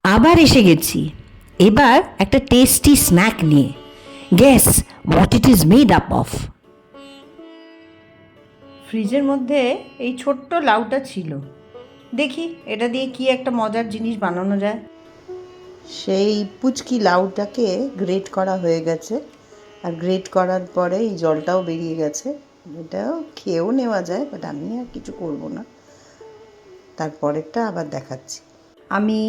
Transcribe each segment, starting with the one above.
আবার এসে গেছি, এবার একটা টেস্টি স্ন্যাক নিয়ে। Guess what it is made up of. ফ্রিজের মধ্যে এই ছোট্ট লাউটা ছিল, দেখি এটা দিয়ে কি একটা মজার জিনিস বানানো যায়। সেই পুচকি লাউটাকে গ্রেট করা হয়ে গেছে, আর গ্রেট করার পরে এই জলটাও বেরিয়ে গেছে। এটাও খেয়েও নেওয়া যায়, বাট আমি আর কিছু করব না। তারপরেরটা আবার দেখাচ্ছি। আমি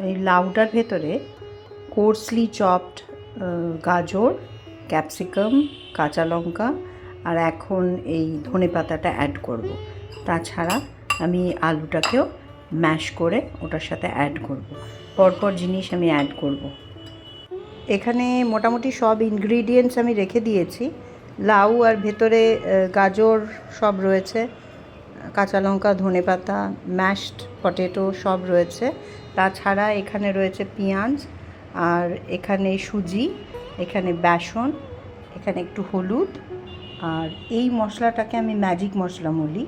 এই লাউটার ভেতরে কোর্সলি চপড গাজর, ক্যাপসিকাম, কাঁচা লঙ্কা আর এখন এই ধনেপাতাটা অ্যাড করব। তাছাড়া আমি আলুটাকেও ম্যাশ করে ওটার সাথে অ্যাড করব। পরপর জিনিস আমি অ্যাড করব। এখানে মোটামুটি সব ইনগ্রিডিয়েন্টস আমি রেখে দিয়েছি। লাউ আর ভেতরে গাজর সব রয়েছে, কাঁচা লঙ্কা, ধনেপাতা, ম্যাশড পটেটো সব রয়েছে। তাছাড়া এখানে রয়েছে পেঁয়াজ, আর এখানে সুজি, এখানে বেসন, এখানে একটু হলুদ, আর এই মশলাটাকে আমি ম্যাজিক মশলা বলি।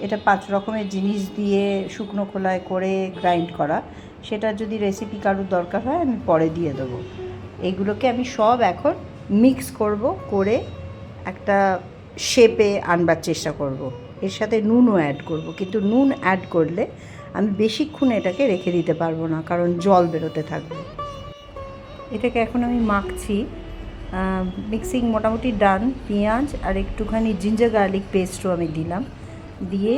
এটা 5 রকমের জিনিস দিয়ে শুকনো খোলায় করে গ্রাইন্ড করা। সেটা যদি রেসিপি কারোর দরকার হয় আমি পরে দিয়ে দেবো। এইগুলোকে আমি সব এখন মিক্স করব, করে একটা শেপে আনবার চেষ্টা করব। এর সাথে নুনও অ্যাড করব, কিন্তু নুন অ্যাড করলে আমি বেশিক্ষণ এটাকে রেখে দিতে পারবো না, কারণ জল বেরোতে থাকবে। এটাকে এখন আমি মাখছি। মিক্সিং মোটামুটি ডান। পেঁয়াজ আর একটুখানি জিঞ্জার গার্লিক পেস্টও আমি দিলাম, দিয়ে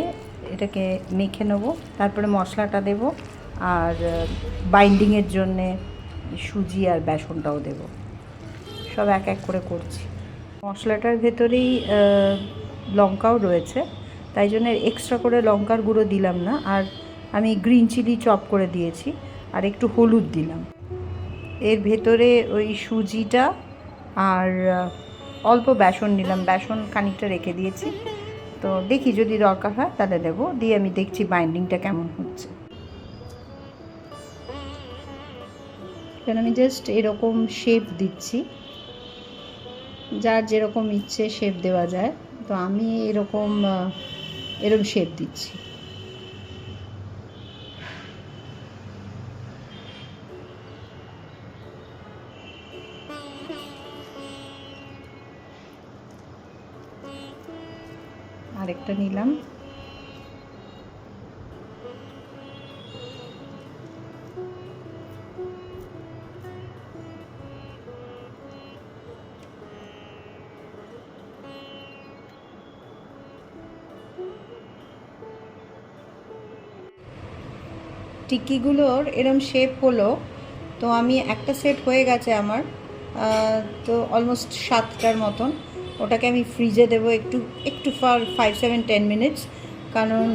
এটাকে মেখে নেবো। তারপরে মশলাটা দেব, আর বাইন্ডিংয়ের জন্যে সুজি আর বেসনটাও দেব। সব এক এক করে করছি। মশলাটার ভেতরেই লঙ্কাও রয়েছে, তাই জন্য এক্সট্রা করে লঙ্কার গুঁড়ো দিলাম না। আর আমি গ্রিন চিলি চপ করে দিয়েছি, আর একটু হলুদ দিলাম। এর ভেতরে ওই সুজিটা আর অল্প বেসন নিলাম, বেসন খানিকটা রেখে দিয়েছি। তো দেখি যদি দরকার হয় তাহলে দেবো। দিয়ে আমি দেখছি বাইন্ডিংটা কেমন হচ্ছে। এখানে আমি জাস্ট এরকম শেপ দিচ্ছি, যার যেরকম ইচ্ছে শেপ দেওয়া যায়। তো আমি এরকম শেপ দিচ্ছি। আরেকটা নিলাম। টিকিগুলোর এরম শেপ হলো। তো আমি একটা সেট হয়ে গেছে আমার, তো অলমোস্ট 7টার মতন। ওটাকে আমি ফ্রিজে দেবো একটু একটু ফর 5-7-10 মিনিটস, কারণ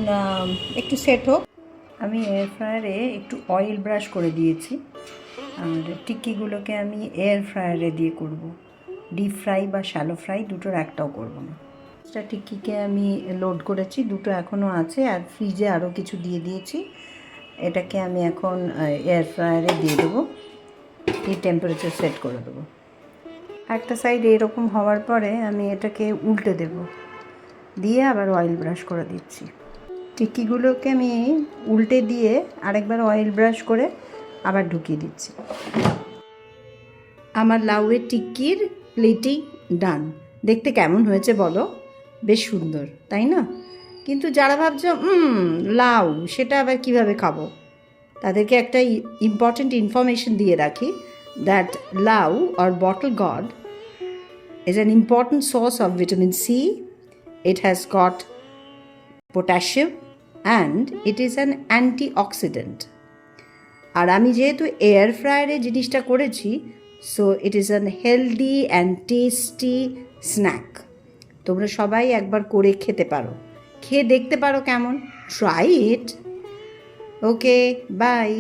একটু সেট হোক। আমি এয়ার ফ্রায়ারে একটু অয়েল ব্রাশ করে দিয়েছি, আর টিক্কিগুলোকে আমি এয়ার ফ্রায়ারে দিয়ে করব। ডিপ ফ্রাই বা শ্যালো ফ্রাই দুটোর একটাও করব না। টিক্কিকে আমি লোড করেছি, দুটো এখনও আছে, আর ফ্রিজে আরও কিছু দিয়ে দিয়েছি। এটাকে আমি এখন এয়ার ফ্রায়ারে দিয়ে দেবো, এই টেম্পারেচার সেট করে দেবো। একটা সাইড এরকম হওয়ার পরে আমি এটাকে উল্টে দেব, দিয়ে আবার অয়েল ব্রাশ করে দিচ্ছি। টিক্কিগুলোকে আমি উল্টে দিয়ে আরেকবার অয়েল ব্রাশ করে আবার ঢুকিয়ে দিচ্ছি। আমার লাউয়ের টিক্কির প্লেটিং ডান। দেখতে কেমন হয়েছে বলো? বেশ সুন্দর, তাই না? কিন্তু যারা ভাবছো লাউ সেটা আবার কিভাবে খাবো, তাদেরকে একটা ইম্পর্টেন্ট ইনফরমেশন দিয়ে রাখি, দ্যাট লাউ or bottle gourd is an important source of vitamin C. It has got potassium and it is an antioxidant. আর আমি যেহেতু এয়ার ফ্রায়ারে জিনিসটা করেছি, so it is an healthy and tasty snack. তোমরা সবাই একবার করে খেতে পারো, খেয়ে দেখতে পারো কেমন। Try it. Okay, by.